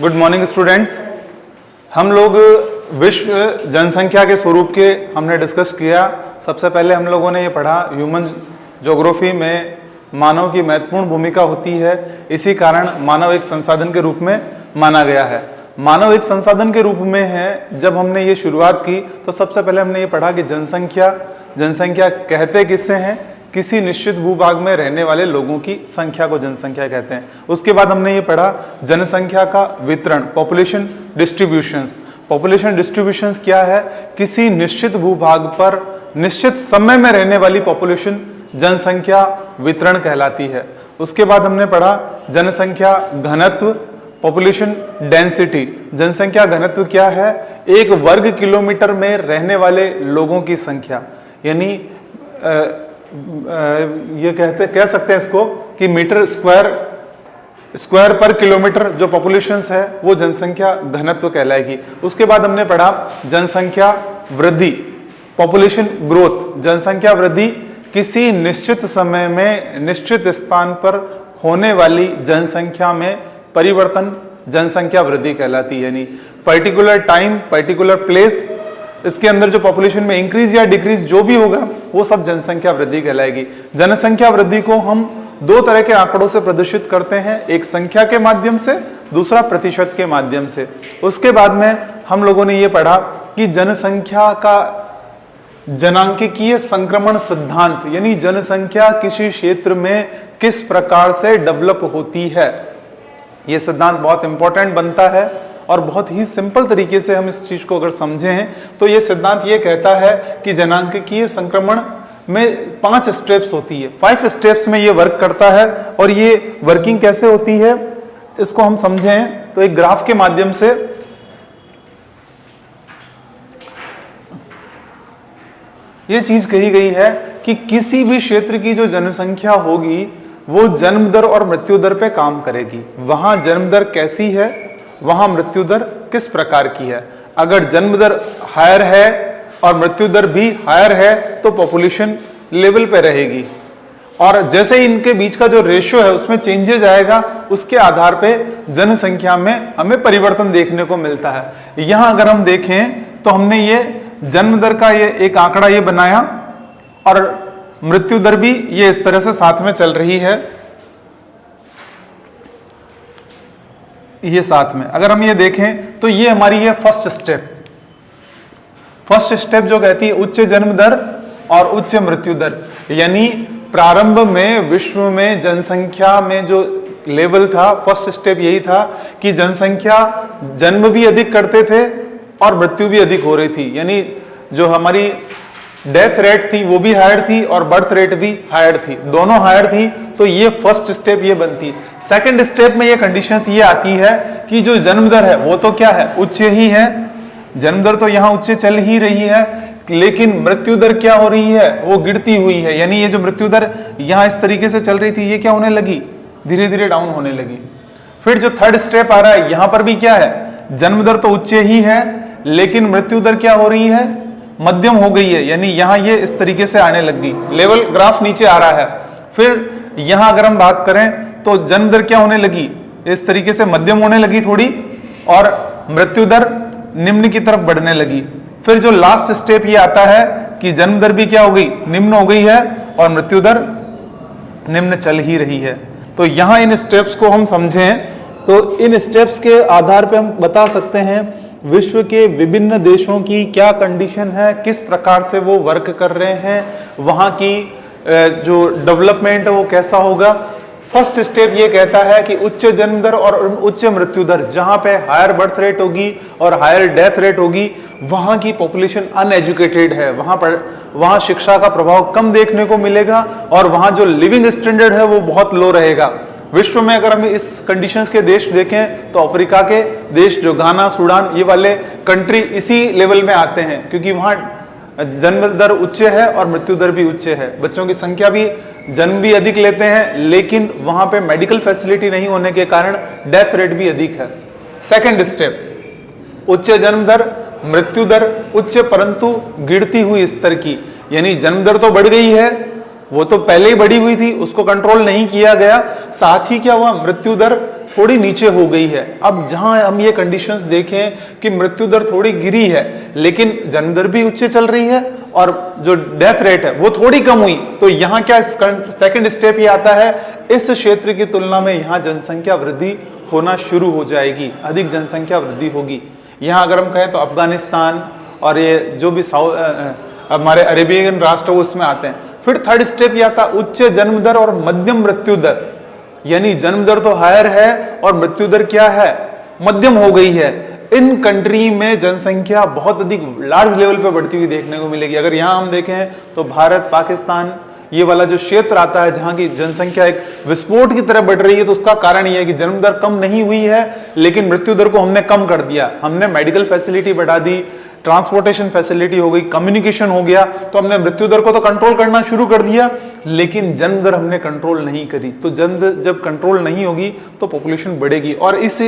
Good morning students. हम लोग विश्व जनसंख्या के स्वरूप के हमने डिस्कस किया। सबसे पहले हम लोगों ने ये पढ़ा ह्यूमन ज्योग्राफी में मानव की महत्वपूर्ण भूमिका होती है, इसी कारण मानव एक संसाधन के रूप में माना गया है। मानव एक संसाधन के रूप में है। जब हमने ये शुरुआत की तो सबसे पहले हमने ये पढ़ा कि जनसंख्या कहते किससे हैं? किसी निश्चित भूभाग में रहने वाले लोगों की संख्या को जनसंख्या कहते हैं। उसके बाद हमने ये पढ़ा जनसंख्या का वितरण, पॉपुलेशन डिस्ट्रीब्यूशंस। पॉपुलेशन डिस्ट्रीब्यूशंस क्या है? किसी निश्चित भूभाग पर निश्चित समय में रहने वाली पॉपुलेशन जनसंख्या वितरण कहलाती है। उसके बाद हमने पढ़ा जनसंख्या घनत्व, पॉपुलेशन डेंसिटी। जनसंख्या घनत्व क्या है? एक वर्ग किलोमीटर में रहने वाले लोगों की संख्या, यानी ये कह सकते हैं इसको कि मीटर स्क्वायर पर किलोमीटर जो पॉपुलेशंस है वो जनसंख्या घनत्व कहलाएगी। उसके बाद हमने पढ़ा जनसंख्या वृद्धि, पॉपुलेशन ग्रोथ। जनसंख्या वृद्धि किसी निश्चित समय में निश्चित स्थान पर होने वाली जनसंख्या में परिवर्तन जनसंख्या वृद्धि कहलाती है, यानी पर्टिकुलर टाइम, पर्टिकुलर प्लेस, इसके अंदर जो पॉपुलेशन में इंक्रीज या डिक्रीज जो भी होगा वो सब जनसंख्या वृद्धि कहलाएगी। जनसंख्या वृद्धि को हम दो तरह के आंकड़ों से प्रदर्शित करते हैं, एक संख्या के माध्यम से, दूसरा प्रतिशत के माध्यम से। उसके बाद में हम लोगों ने ये पढ़ा कि जनसंख्या का जनांकीय संक्रमण सिद्धांत, यानी जनसंख्या किसी क्षेत्र में किस प्रकार से डेवलप होती है, यह सिद्धांत बहुत इंपॉर्टेंट बनता है। और बहुत ही सिंपल तरीके से हम इस चीज को अगर समझें तो यह सिद्धांत ये कहता है कि जनांकीय संक्रमण में 5 स्टेप्स होती है, 5 स्टेप्स में ये वर्क करता है। और ये वर्किंग कैसे होती है इसको हम समझें तो एक ग्राफ के माध्यम से। ये चीज कही गई है कि किसी भी क्षेत्र की जो जनसंख्या होगी वो जन्म दर और मृत्यु दर पे काम करेगी। वहां जन्म दर कैसी है, वहां मृत्यु दर किस प्रकार की है। अगर जन्म दर हायर है और मृत्यु दर भी हायर है तो पॉपुलेशन लेवल पे रहेगी, और जैसे ही इनके बीच का जो रेशियो है उसमें चेंजेस आएगा, उसके आधार पे जनसंख्या में हमें परिवर्तन देखने को मिलता है। यहां अगर हम देखें तो हमने ये जन्म दर का ये एक आंकड़ा ये बनाया और मृत्यु दर भी ये इस तरह से साथ में चल रही है, ये साथ में। अगर हम ये देखें तो ये हमारी है फर्स्ट स्टेप जो कहती है उच्च जन्म दर और उच्च मृत्यु दर। यानी प्रारंभ में विश्व में जनसंख्या में जो लेवल था, फर्स्ट स्टेप यही था कि जनसंख्या जन्म भी अधिक करते थे और मृत्यु भी अधिक हो रही थी, यानी जो हमारी डेथ रेट थी वो भी हायर थी और बर्थ रेट भी हायर थी, दोनों हायर थी। तो ये फर्स्ट स्टेप ये बनती। सेकंड स्टेप में ये कंडीशंस ये आती है कि जो जन्म दर है वो तो क्या है, उच्च ही है। जन्म दर तो यहाँ उच्च चल ही रही है, लेकिन मृत्यु दर क्या हो रही है, वो गिरती हुई है। यानी ये जो मृत्यु दर यहाँ इस तरीके से चल रही थी ये क्या होने लगी, धीरे धीरे डाउन होने लगी। फिर जो थर्ड स्टेप आ रहा है यहाँ पर भी क्या है, जन्म दर तो उच्च ही है लेकिन मृत्यु दर क्या हो रही है, मध्यम हो गई है, यानी यहाँ ये इस तरीके से आने लग गई, लेवल ग्राफ नीचे आ रहा है। फिर यहाँ अगर हम बात करें तो जन्म दर क्या होने लगी, इस तरीके से मध्यम होने लगी थोड़ी, और मृत्यु दर निम्न की तरफ बढ़ने लगी। फिर जो लास्ट स्टेप ये आता है कि जन्म दर भी क्या हो गई, निम्न हो गई है और मृत्यु दर निम्न चल ही रही है। तो यहाँ इन स्टेप्स को हम समझें तो इन स्टेप्स के आधार पर हम बता सकते हैं विश्व के विभिन्न देशों की क्या कंडीशन है, किस प्रकार से वो वर्क कर रहे हैं, वहां की जो डेवलपमेंट है वो कैसा होगा। फर्स्ट स्टेप ये कहता है कि उच्च जन्म दर और उच्च मृत्यु दर, जहां पे हायर बर्थ रेट होगी और हायर डेथ रेट होगी, वहां की पॉपुलेशन अनएजुकेटेड है, वहां शिक्षा का प्रभाव कम देखने को मिलेगा और वहां जो लिविंग स्टैंडर्ड है वो बहुत लो रहेगा। विश्व में अगर हम इस कंडीशंस के देश देखें तो अफ्रीका के देश जो घाना, सूडान, ये वाले कंट्री इसी लेवल में आते हैं, क्योंकि वहां जन्म दर उच्च है और मृत्यु दर भी उच्च है। बच्चों की संख्या भी, जन्म भी अधिक लेते हैं, लेकिन वहां पे मेडिकल फैसिलिटी नहीं होने के कारण डेथ रेट भी अधिक है। सेकंड स्टेप, उच्च जन्म दर, मृत्यु दर उच्च परंतु गिरती हुई स्तर की, यानी जन्म दर तो बढ़ गई है, वो तो पहले ही बढ़ी हुई थी, उसको कंट्रोल नहीं किया गया, साथ ही क्या हुआ, मृत्यु दर थोड़ी नीचे हो गई है। अब जहां हम ये कंडीशंस देखें कि मृत्यु दर थोड़ी गिरी है लेकिन जन्म दर भी उच्च चल रही है और जो डेथ रेट है वो थोड़ी कम हुई, तो यहाँ क्या सेकंड स्टेप ये आता है, इस क्षेत्र की तुलना में यहाँ जनसंख्या वृद्धि होना शुरू हो जाएगी, अधिक जनसंख्या वृद्धि होगी। यहाँ अगर हम कहें तो अफगानिस्तान और ये जो भी हमारे अरेबियन राष्ट्र वो उसमें आते हैं। फिर थर्ड स्टेप ये आता उच्च जन्म दर और मध्यम मृत्यु दर, यानी जन्म दर तो हायर है और मृत्यु दर क्या है, मध्यम हो गई है। इन कंट्री में जनसंख्या बहुत अधिक लार्ज लेवल पे बढ़ती हुई देखने को मिलेगी। अगर यहाँ हम देखें तो भारत, पाकिस्तान, ये वाला जो क्षेत्र आता है जहां की जनसंख्या एक विस्फोट की तरह बढ़ रही है, तो उसका कारण यह है कि जन्म दर कम नहीं हुई है लेकिन मृत्यु दर को हमने कम कर दिया। हमने मेडिकल फैसिलिटी बढ़ा दी, ट्रांसपोर्टेशन फैसिलिटी हो गई, कम्युनिकेशन हो गया, तो हमने मृत्यु दर को तो कंट्रोल करना शुरू कर दिया लेकिन जन्म दर हमने कंट्रोल नहीं करी। तो जन्म दर जब कंट्रोल नहीं होगी तो पॉपुलेशन बढ़ेगी। और इस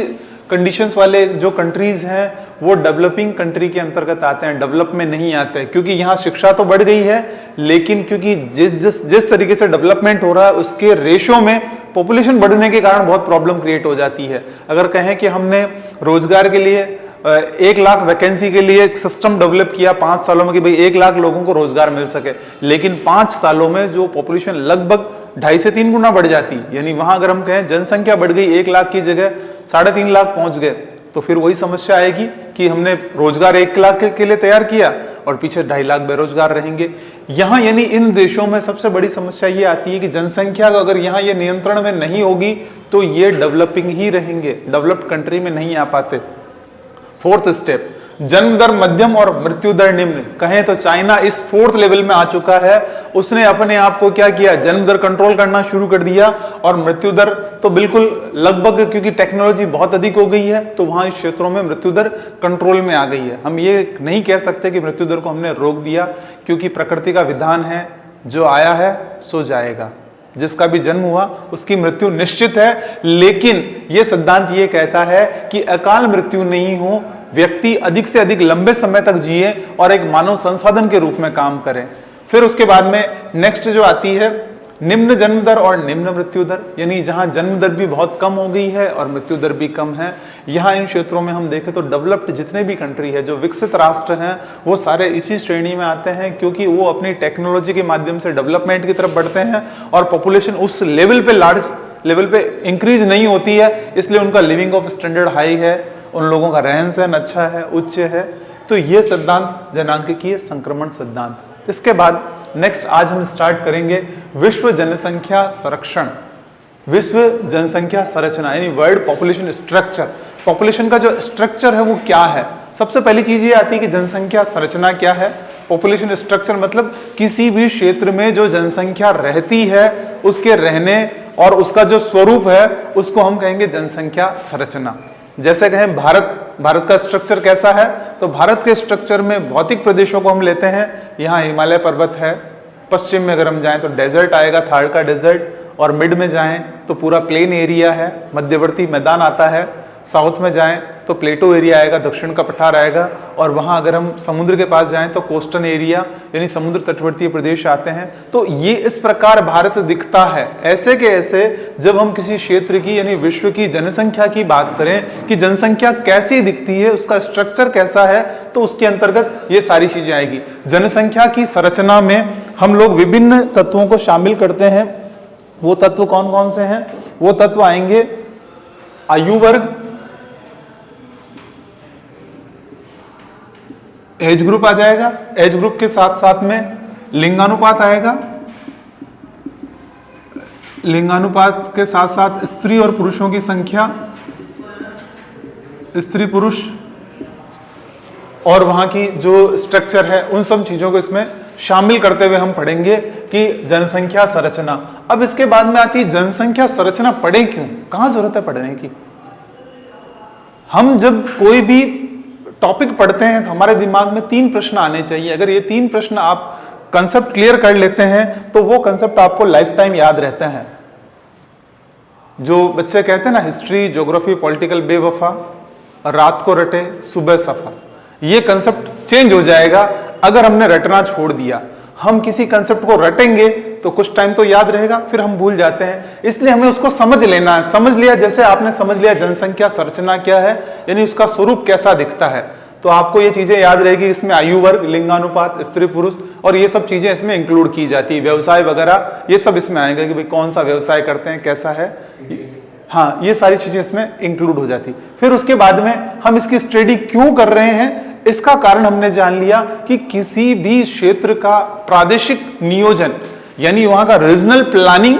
कंडीशंस वाले जो कंट्रीज हैं वो डेवलपिंग कंट्री के अंतर्गत आते हैं, डेवलप में नहीं आते हैं, क्योंकि यहाँ शिक्षा तो बढ़ गई है लेकिन क्योंकि जिस तरीके से डेवलपमेंट हो रहा है उसके रेशो में पॉपुलेशन बढ़ने के कारण बहुत प्रॉब्लम क्रिएट हो जाती है। अगर कहें कि हमने रोजगार के लिए 1 लाख वैकेंसी के लिए एक सिस्टम डेवलप किया 5 सालों में कि भाई 1 लाख लोगों को रोजगार मिल सके, लेकिन 5 सालों में जो पॉपुलेशन लगभग 2.5 से 3 गुना बढ़ जाती, यानी वहां अगर हम कहें जनसंख्या बढ़ गई 1 लाख की जगह 3.5 लाख पहुंच गए, तो फिर वही समस्या आएगी कि हमने रोजगार 1 लाख के लिए तैयार किया और पीछे 2.5 लाख बेरोजगार रहेंगे। यहाँ यानी इन देशों में सबसे बड़ी समस्या ये आती है कि जनसंख्या अगर यहाँ ये नियंत्रण में नहीं होगी तो ये डेवलपिंग ही रहेंगे, डेवलप्ड कंट्री में नहीं आ पाते। फोर्थ स्टेप, जन्म दर मध्यम और मृत्यु दर निम्न। कहें तो चाइना इस 4th लेवल में आ चुका है, उसने अपने आप को क्या किया, जन्म दर कंट्रोल करना शुरू कर दिया और मृत्यु दर तो बिल्कुल लगभग, क्योंकि टेक्नोलॉजी बहुत अधिक हो गई है तो वहां इस क्षेत्रों में मृत्यु दर कंट्रोल में आ गई है। हम ये नहीं कह सकते कि मृत्यु दर को हमने रोक दिया, क्योंकि प्रकृति का विधान है, जो आया है सो जाएगा, जिसका भी जन्म हुआ उसकी मृत्यु निश्चित है। लेकिन यह सिद्धांत ये कहता है कि अकाल मृत्यु नहीं हो, व्यक्ति अधिक से अधिक लंबे समय तक जिए और एक मानव संसाधन के रूप में काम करें। फिर उसके बाद में नेक्स्ट जो आती है निम्न जन्म दर और निम्न मृत्यु दर, यानी जहां जन्म दर भी बहुत कम हो गई है और मृत्यु दर भी कम है। यहाँ इन क्षेत्रों में हम देखें तो डेवलप्ड जितने भी कंट्री है, जो विकसित राष्ट्र हैं, वो सारे इसी श्रेणी में आते हैं, क्योंकि वो अपनी टेक्नोलॉजी के माध्यम से डेवलपमेंट की तरफ बढ़ते हैं और पॉपुलेशन उस लेवल पे लार्ज लेवल पे इंक्रीज नहीं होती है, इसलिए उनका लिविंग ऑफ स्टैंडर्ड हाई है, उन लोगों का रहन सहन अच्छा है, उच्च है। तो ये सिद्धांत जनांकिकीय संक्रमण सिद्धांत। इसके बाद नेक्स्ट आज हम स्टार्ट करेंगे विश्व जनसंख्या संरक्षण, विश्व जनसंख्या संरचना, यानी वर्ल्ड पॉपुलेशन स्ट्रक्चर। पॉपुलेशन का जो स्ट्रक्चर है वो क्या है। सबसे पहली चीज ये आती है कि जनसंख्या संरचना क्या है। पॉपुलेशन स्ट्रक्चर मतलब किसी भी क्षेत्र में जो जनसंख्या रहती है उसके रहने और उसका जो स्वरूप है उसको हम कहेंगे जनसंख्या संरचना। जैसे कहें भारत का स्ट्रक्चर कैसा है, तो भारत के स्ट्रक्चर में भौतिक प्रदेशों को हम लेते हैं। यहाँ हिमालय पर्वत है, पश्चिम में अगर हम जाएं तो डेजर्ट आएगा, थार का डेजर्ट, और मिड में जाएं तो पूरा प्लेन एरिया है, मध्यवर्ती मैदान आता है। साउथ में जाएं तो प्लेटो एरिया आएगा, दक्षिण का पठार आएगा, और वहां अगर हम समुद्र के पास जाएं तो कोस्टल एरिया यानी समुद्र तटवर्तीय प्रदेश आते हैं। तो ये इस प्रकार भारत दिखता है। ऐसे के ऐसे जब हम किसी क्षेत्र की यानी विश्व की जनसंख्या की बात करें कि जनसंख्या कैसी दिखती है, उसका स्ट्रक्चर कैसा है, तो उसके अंतर्गत ये सारी चीजें आएगी। जनसंख्या की संरचना में हम लोग विभिन्न तत्वों को शामिल करते हैं। वो तत्व कौन कौन से हैं? वो तत्व आएंगे आयु वर्ग, एज ग्रुप आ जाएगा, एज ग्रुप के साथ साथ में लिंगानुपात आएगा, लिंगानुपात के साथ साथ स्त्री और पुरुषों की संख्या, स्त्री पुरुष, और वहां की जो स्ट्रक्चर है, उन सब चीजों को इसमें शामिल करते हुए हम पढ़ेंगे कि जनसंख्या संरचना। अब इसके बाद में आती है जनसंख्या संरचना पढ़े क्यों, कहां जरूरत है पढ़ने की। हम जब कोई भी टॉपिक पढ़ते हैं तो हमारे दिमाग में 3 प्रश्न आने चाहिए। अगर ये 3 प्रश्न आप कंसेप्ट क्लियर कर लेते हैं तो वो कंसेप्ट आपको लाइफ टाइम याद रहते हैं। जो बच्चे कहते हैं ना, हिस्ट्री, ज्योग्राफी, पॉलिटिकल बेवफा, रात को रटे सुबह सफा, ये कंसेप्ट चेंज हो जाएगा अगर हमने रटना छोड़ दिया। हम किसी कंसेप्ट को रटेंगे तो कुछ टाइम तो याद रहेगा, फिर हम भूल जाते हैं। इसलिए हमें उसको समझ लेना है। समझ लिया, जैसे आपने समझ लिया जनसंख्या संरचना क्या है, यानी उसका स्वरूप कैसा दिखता है, तो आपको ये चीजें याद रहेगी। इसमें आयु वर्ग, लिंगानुपात, स्त्री पुरुष और ये सब चीजें इसमें इंक्लूड की जाती है, व्यवसाय वगैरह ये सब इसमें आएगा कि भाई कौन सा व्यवसाय करते हैं, कैसा है, हाँ ये सारी चीजें इसमें इंक्लूड हो जाती। फिर उसके बाद में हम इसकी स्टडी क्यों कर रहे हैं, इसका कारण हमने जान लिया कि किसी भी क्षेत्र का प्रादेशिक नियोजन यानी वहां का रीजनल प्लानिंग,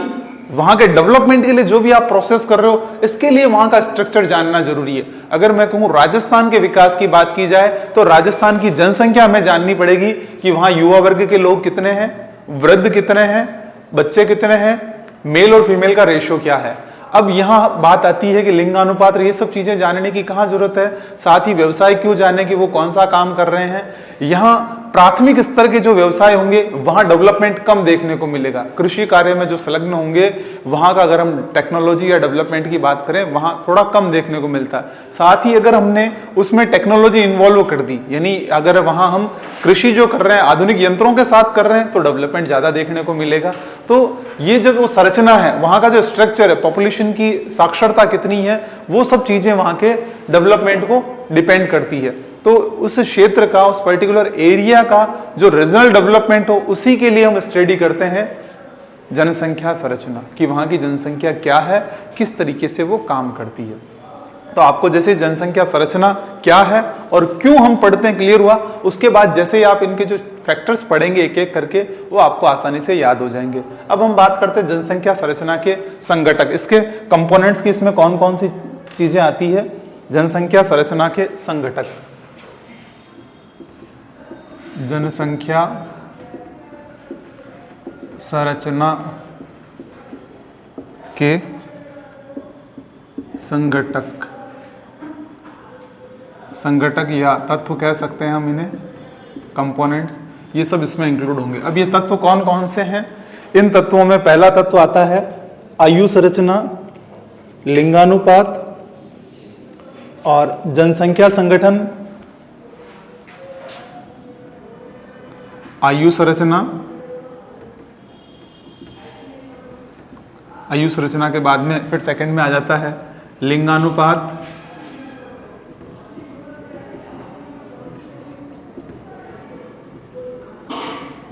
वहां के डेवलपमेंट के लिए जो भी आप प्रोसेस कर रहे हो, इसके लिए वहां का स्ट्रक्चर जानना जरूरी है। अगर मैं कहूं राजस्थान के विकास की बात की जाए तो राजस्थान की जनसंख्या हमें जाननी पड़ेगी कि वहां युवा वर्ग के लोग कितने हैं, वृद्ध कितने हैं, बच्चे कितने हैं, मेल और फीमेल का रेशियो क्या है। अब यहां बात आती है कि लिंगानुपात, ये सब चीजें जानने की कहां जरूरत है, साथ ही व्यवसाय क्यों जाने कि वो कौन सा काम कर रहे हैं। यहां प्राथमिक स्तर के जो व्यवसाय होंगे वहां डेवलपमेंट कम देखने को मिलेगा। कृषि कार्य में जो संलग्न होंगे वहां का अगर हम टेक्नोलॉजी या डेवलपमेंट की बात करें वहां थोड़ा कम देखने को मिलता है। साथ ही अगर हमने उसमें टेक्नोलॉजी इन्वॉल्व कर दी, यानी अगर वहां हम कृषि जो कर रहे हैं आधुनिक यंत्रों के साथ कर रहे हैं, तो डेवलपमेंट ज्यादा देखने को मिलेगा। तो ये जो वो संरचना है, वहां का जो स्ट्रक्चर है, पॉपुलेशन की साक्षरता कितनी है, वो सब चीजें वहां के डेवलपमेंट को डिपेंड करती है। तो उस क्षेत्र का, उस पर्टिकुलर एरिया का जो रीजनल डेवलपमेंट हो, उसी के लिए हम स्टडी करते हैं जनसंख्या संरचना, कि वहां की जनसंख्या क्या है, किस तरीके से वो काम करती है। तो आपको जैसे जनसंख्या संरचना क्या है और क्यों हम पढ़ते हैं क्लियर हुआ। उसके बाद जैसे ही आप इनके जो फैक्टर्स पढ़ेंगे एक एक करके, वो आपको आसानी से याद हो जाएंगे। अब हम बात करते हैं जनसंख्या संरचना के संघटक, इसके कंपोनेंट्स की, इसमें कौन कौन सी चीजें आती है। जनसंख्या संरचना के संघटक, जनसंख्या संरचना के संघटक, संघटक या तत्व कह सकते हैं हम इन्हें, कंपोनेंट्स, ये सब इसमें इंक्लूड होंगे। अब ये तत्व कौन कौन से हैं, इन तत्वों में पहला तत्व आता है आयु संरचना, लिंगानुपात और जनसंख्या संगठन। आयु संरचना, आयु संरचना के बाद में फिर सेकंड में आ जाता है लिंगानुपात,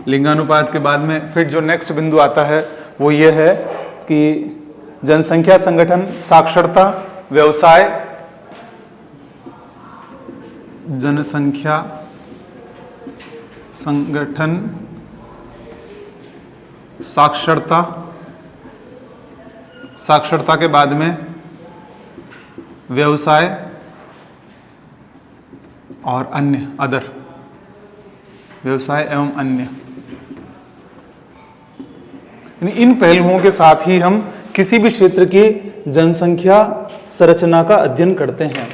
लिंगानुपात के बाद में फिर जो नेक्स्ट बिंदु आता है वो ये है कि जनसंख्या संगठन, साक्षरता, व्यवसाय, जनसंख्या संगठन, साक्षरता, साक्षरता के बाद में व्यवसाय और अन्य, अदर, व्यवसाय एवं अन्य। इन पहलुओं के साथ ही हम किसी भी क्षेत्र की जनसंख्या संरचना का अध्ययन करते हैं।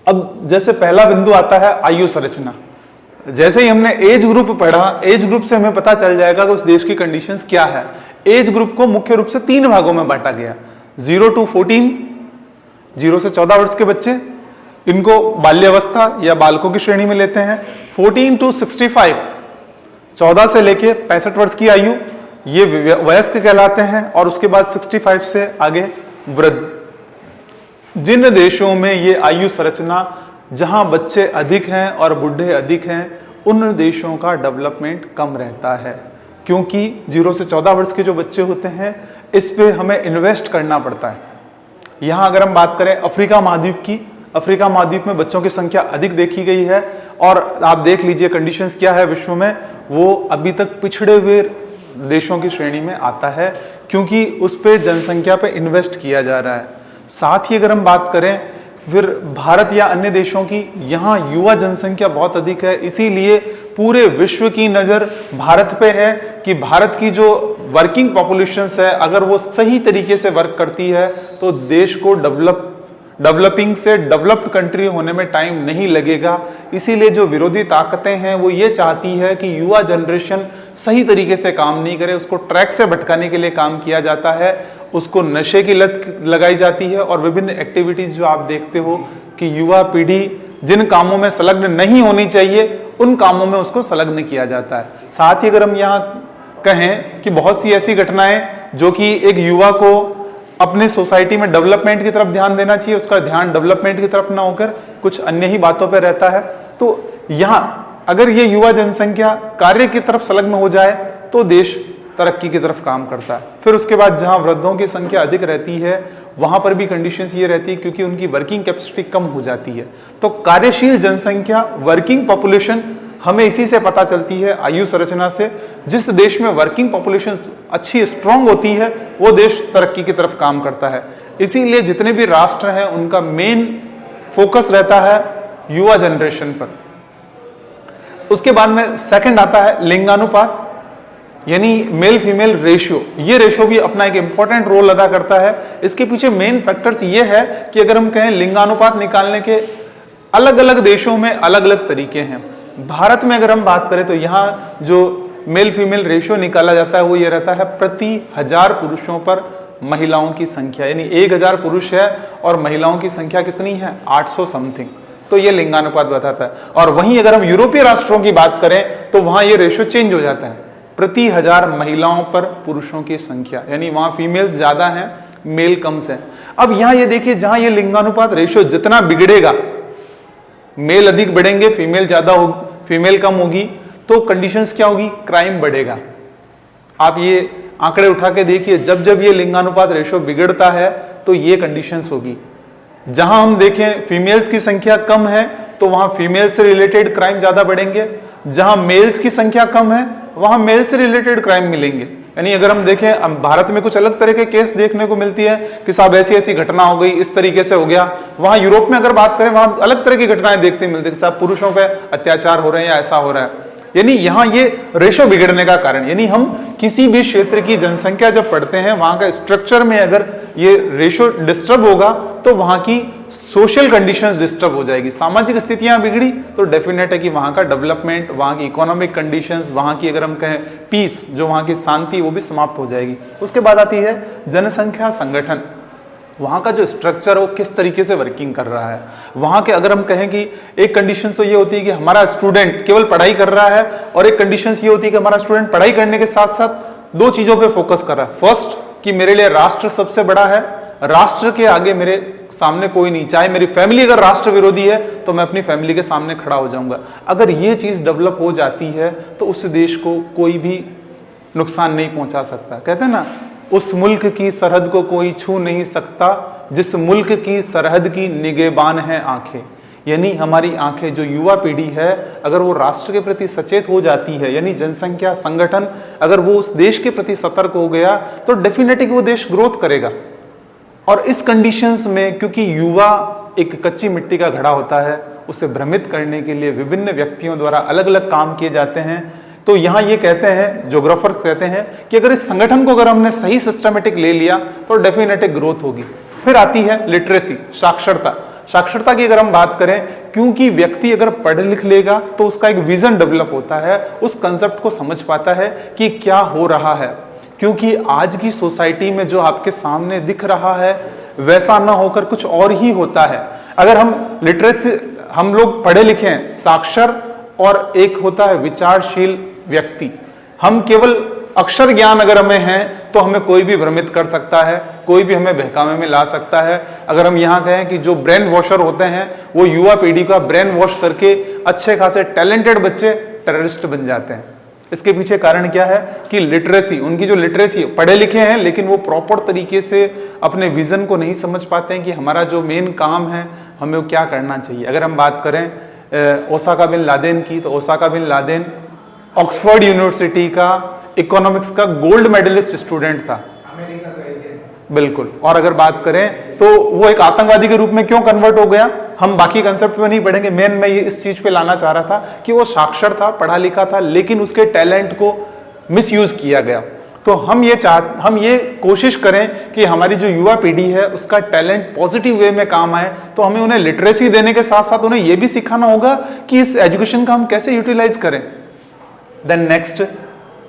अब जैसे पहला बिंदु आता है आयु संरचना। जैसे ही हमने एज ग्रुप पढ़ा, एज ग्रुप से हमें पता चल जाएगा कि उस देश की कंडीशंस क्या है। एज ग्रुप को मुख्य रूप से 3 भागों में बांटा गया, 0 to 14, 0 से 14 वर्ष के बच्चे, इनको बाल्यावस्था या बालकों की श्रेणी में लेते हैं। 14 to 65, 14 से लेके 65 वर्ष की आयु, ये वयस्क कहलाते हैं। और उसके बाद 65 से आगे वृद्ध। जिन देशों में ये आयु संरचना, जहां बच्चे अधिक हैं और बूढ़े अधिक हैं, उन देशों का डेवलपमेंट कम रहता है, क्योंकि 0 से 14 वर्ष के जो बच्चे होते हैं इस पे हमें इन्वेस्ट करना पड़ता है। यहां अगर हम बात करें अफ्रीका महाद्वीप की, अफ्रीका महाद्वीप में बच्चों की संख्या अधिक देखी गई है। और आप देख लीजिए कंडीशंस क्या है विश्व में, वो अभी तक पिछड़े हुए देशों की श्रेणी में आता है, क्योंकि उस पे जनसंख्या पे इन्वेस्ट किया जा रहा है। साथ ही अगर हम बात करें फिर भारत या अन्य देशों की, यहाँ युवा जनसंख्या बहुत अधिक है, इसीलिए पूरे विश्व की नजर भारत पे है कि भारत की जो वर्किंग पॉपुलेशन है, अगर वो सही तरीके से वर्क करती है तो देश को डेवलपिंग से डेवलप्ड कंट्री होने में टाइम नहीं लगेगा। इसीलिए जो विरोधी ताकतें हैं वो ये चाहती है कि युवा जनरेशन सही तरीके से काम नहीं करे, उसको ट्रैक से भटकाने के लिए काम किया जाता है, उसको नशे की लत लगाई जाती है। और विभिन्न एक्टिविटीज जो आप देखते हो कि युवा पीढ़ी जिन कामों में संलग्न नहीं होनी चाहिए, उन कामों में उसको संलग्न किया जाता है। साथ ही अगर हम यहाँ कहें कि बहुत सी ऐसी घटनाएं जो कि एक युवा को अपने सोसाइटी में डेवलपमेंट की तरफ ध्यान देना चाहिए, उसका ध्यान डेवलपमेंट की तरफ ना होकर कुछ अन्य ही बातों पर रहता है। तो यहां अगर ये युवा जनसंख्या कार्य की तरफ संलग्न हो जाए तो देश तरक्की की तरफ काम करता है। फिर उसके बाद जहां वृद्धों की संख्या अधिक रहती है वहां पर भी कंडीशंस ये रहती है क्योंकि उनकी वर्किंग कैपेसिटी कम हो जाती है। तो कार्यशील जनसंख्या, वर्किंग पॉपुलेशन, हमें इसी से पता चलती है, आयु संरचना से। जिस देश में वर्किंग पॉपुलेशन अच्छी स्ट्रांग होती है वो देश तरक्की की तरफ काम करता है। इसीलिए जितने भी राष्ट्र हैं उनका मेन फोकस रहता है युवा जनरेशन पर। उसके बाद में सेकंड आता है लिंगानुपात, यानी मेल फीमेल रेशियो। ये रेशियो भी अपना एक इंपॉर्टेंट रोल अदा करता है। इसके पीछे मेन फैक्टर्स ये है कि अगर हम कहें लिंगानुपात निकालने के अलग अलग देशों में अलग अलग तरीके हैं। भारत में अगर हम बात करें तो यहाँ जो मेल फीमेल रेशियो निकाला जाता है वो ये रहता है प्रति 1000 पुरुषों पर महिलाओं की संख्या, यानी 1000 पुरुष है और महिलाओं की संख्या कितनी है 800 समथिंग। तो ये लिंगानुपात बताता है। और वहीं अगर हम यूरोपीय राष्ट्रों की बात करें तो वहां ये रेशियो चेंज हो जाता है, प्रति 1000 महिलाओं पर पुरुषों की संख्या, यानी वहां फीमेल्स ज्यादा हैं मेल कम से। अब यहां ये देखिए जहां ये लिंगानुपात रेशियो जितना बिगड़ेगा, मेल अधिक बढ़ेंगे फीमेल ज्यादा होगी, फीमेल कम होगी, तो कंडीशंस क्या होगी, क्राइम बढ़ेगा। आप ये आंकड़े उठा के देखिए, जब जब ये लिंगानुपात रेशियो बिगड़ता है तो ये कंडीशंस होगी। जहां हम देखें फीमेल्स की संख्या कम है तो वहां फीमेल से रिलेटेड क्राइम ज्यादा बढ़ेंगे, जहां मेल्स की संख्या कम है वहां मेल से रिलेटेड क्राइम मिलेंगे। यानी अगर हम देखें भारत में कुछ अलग तरह के केस देखने को मिलती है कि साहब ऐसी ऐसी घटना हो गई, इस तरीके से हो गया। वहां यूरोप में अगर बात करें वहां अलग तरह की घटनाएं देखते मिलती है कि साहब पुरुषों पे अत्याचार हो रहे हैं या ऐसा हो रहा है। यानी यहाँ ये रेशो बिगड़ने का कारण, यानी हम किसी भी क्षेत्र की जनसंख्या जब पढ़ते हैं वहां का स्ट्रक्चर में अगर ये रेशो डिस्टर्ब होगा तो वहां की सोशल कंडीशंस डिस्टर्ब हो जाएगी, सामाजिक स्थितियां बिगड़ी तो डेफिनेट है कि वहां का डेवलपमेंट, वहां की इकोनॉमिक कंडीशंस, वहां की अगर हम कहें पीस, जो वहां की शांति, वो भी समाप्त हो जाएगी। उसके बाद आती है जनसंख्या संगठन, वहां का जो स्ट्रक्चर वो किस तरीके से वर्किंग कर रहा है। वहां के अगर हम कहें कि एक कंडीशन तो ये होती है कि हमारा स्टूडेंट केवल पढ़ाई कर रहा है, और एक कंडीशन ये होती है कि हमारा स्टूडेंट पढ़ाई करने के साथ साथ दो चीजों पे फोकस कर रहा है। फर्स्ट कि मेरे लिए राष्ट्र सबसे बड़ा है, राष्ट्र के आगे मेरे सामने कोई नहीं, चाहे मेरी फैमिली अगर राष्ट्र विरोधी है तो मैं अपनी फैमिली के सामने खड़ा हो जाऊंगा। अगर ये चीज डेवलप हो जाती है तो उस देश को कोई भी नुकसान नहीं पहुंचा सकता। कहते हैं ना, उस मुल्क की सरहद को कोई छू नहीं सकता जिस मुल्क की सरहद की निगहबान है आंखें। यानी हमारी आंखें, जो युवा पीढ़ी है, अगर वो राष्ट्र के प्रति सचेत हो जाती है, यानी जनसंख्या संगठन अगर वो उस देश के प्रति सतर्क हो गया तो डेफिनेटली वो देश ग्रोथ करेगा। और इस कंडीशंस में क्योंकि युवा एक कच्ची मिट्टी का घड़ा होता है, उसे भ्रमित करने के लिए विभिन्न व्यक्तियों द्वारा अलग अलग काम किए जाते हैं। तो यहाँ ये कहते हैं, ज्योग्राफर कहते हैं कि अगर इस संगठन को अगर हमने सही सिस्टमेटिक ले लिया तो डेफिनेटली ग्रोथ होगी। फिर आती है लिटरेसी, साक्षरता। साक्षरता की अगर हम बात करें, क्योंकि व्यक्ति अगर पढ़ लिख लेगा तो उसका एक विजन डेवलप होता है, उस कंसेप्ट को समझ पाता है कि क्या हो रहा है। क्योंकि आज की सोसाइटी में जो आपके सामने दिख रहा है वैसा ना होकर कुछ और ही होता है। अगर हम लिटरेसी, हम लोग पढ़े लिखे हैं, साक्षर, और एक होता है विचारशील व्यक्ति। हम केवल अक्षर ज्ञान अगर हमें है तो हमें कोई भी भ्रमित कर सकता है, कोई भी हमें बहकावे में ला सकता है। अगर हम यहाँ कहें कि जो ब्रेन वॉशर होते हैं वो युवा पीढ़ी का ब्रेन वॉश करके अच्छे खासे टैलेंटेड बच्चे टेररिस्ट बन जाते हैं। इसके पीछे कारण क्या है कि लिटरेसी, उनकी जो लिटरेसी, पढ़े लिखे हैं लेकिन वो प्रॉपर तरीके से अपने विजन को नहीं समझ पाते हैं कि हमारा जो मेन काम है हमें वो क्या करना चाहिए। अगर हम बात करें ओसाका बिन लादेन की, तो Osama bin Laden Oxford University का इकोनॉमिक्स का गोल्ड मेडलिस्ट स्टूडेंट था, बिल्कुल। और अगर बात करें तो वो एक आतंकवादी के रूप में क्यों कन्वर्ट हो गया, हम बाकी कंसेप्ट में नहीं पढ़ेंगे। मेन मैं ये इस चीज पे लाना चाह रहा था कि वो साक्षर था, पढ़ा लिखा था, लेकिन उसके टैलेंट को मिसयूज किया गया। तो हम ये कोशिश करें कि हमारी जो युवा पीढ़ी है उसका टैलेंट पॉजिटिव वे में काम आए। तो हमें उन्हें लिटरेसी देने के साथ साथ उन्हें यह भी सिखाना होगा कि इस एजुकेशन का हम कैसे यूटिलाइज करें। देन नेक्स्ट,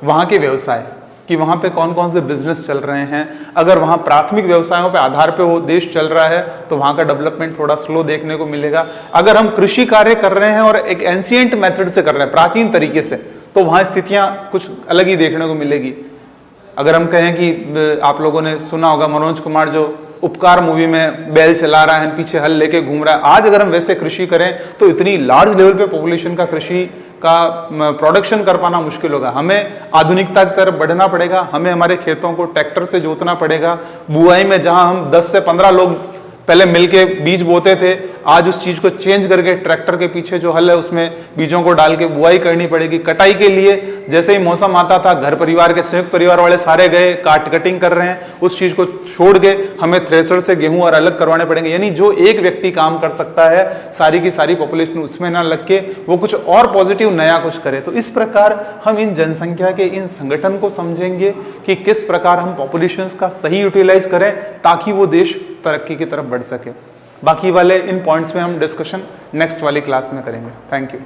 वहां के व्यवसाय, कि वहां पे कौन कौन से बिजनेस चल रहे हैं। अगर वहां प्राथमिक व्यवसायों पे आधार पे वो देश चल रहा है तो वहां का डेवलपमेंट थोड़ा स्लो देखने को मिलेगा। अगर हम कृषि कार्य कर रहे हैं और एक एंशिएंट मेथड से कर रहे हैं, प्राचीन तरीके से, तो वहाँ स्थितियाँ कुछ अलग ही देखने को मिलेगी। अगर हम कहें कि आप लोगों ने सुना होगा मनोज कुमार जो उपकार मूवी में बैल चला रहा है, पीछे हल लेके घूम रहा है, आज अगर हम वैसे कृषि करें तो इतनी लार्ज लेवल पे पॉपुलेशन का कृषि का प्रोडक्शन कर पाना मुश्किल होगा। हमें आधुनिकता की तरफ बढ़ना पड़ेगा, हमें हमारे खेतों को ट्रैक्टर से जोतना पड़ेगा। बुआई में जहां हम 10 से 15 लोग पहले मिलके बीज बोते थे, आज उस चीज को चेंज करके ट्रैक्टर के पीछे जो हल है उसमें बीजों को डाल के बुआई करनी पड़ेगी। कटाई के लिए जैसे ही मौसम आता था, घर परिवार के संयुक्त परिवार वाले सारे गए कटिंग कर रहे हैं, उस चीज को छोड़ के हमें थ्रेशर से गेहूं और अलग करवाने पड़ेंगे। यानी जो एक व्यक्ति काम कर सकता है, सारी की सारी पॉपुलेशन उसमें ना लग के वो कुछ और पॉजिटिव नया कुछ करे। तो इस प्रकार हम इन जनसंख्या के इन संगठन को समझेंगे कि किस प्रकार हम पॉपुलेशन का सही यूटिलाइज करें ताकि वो देश तरक्की की तरफ बढ़ सके। बाकी वाले इन पॉइंट्स में हम डिस्कशन नेक्स्ट वाली क्लास में करेंगे। Thank you.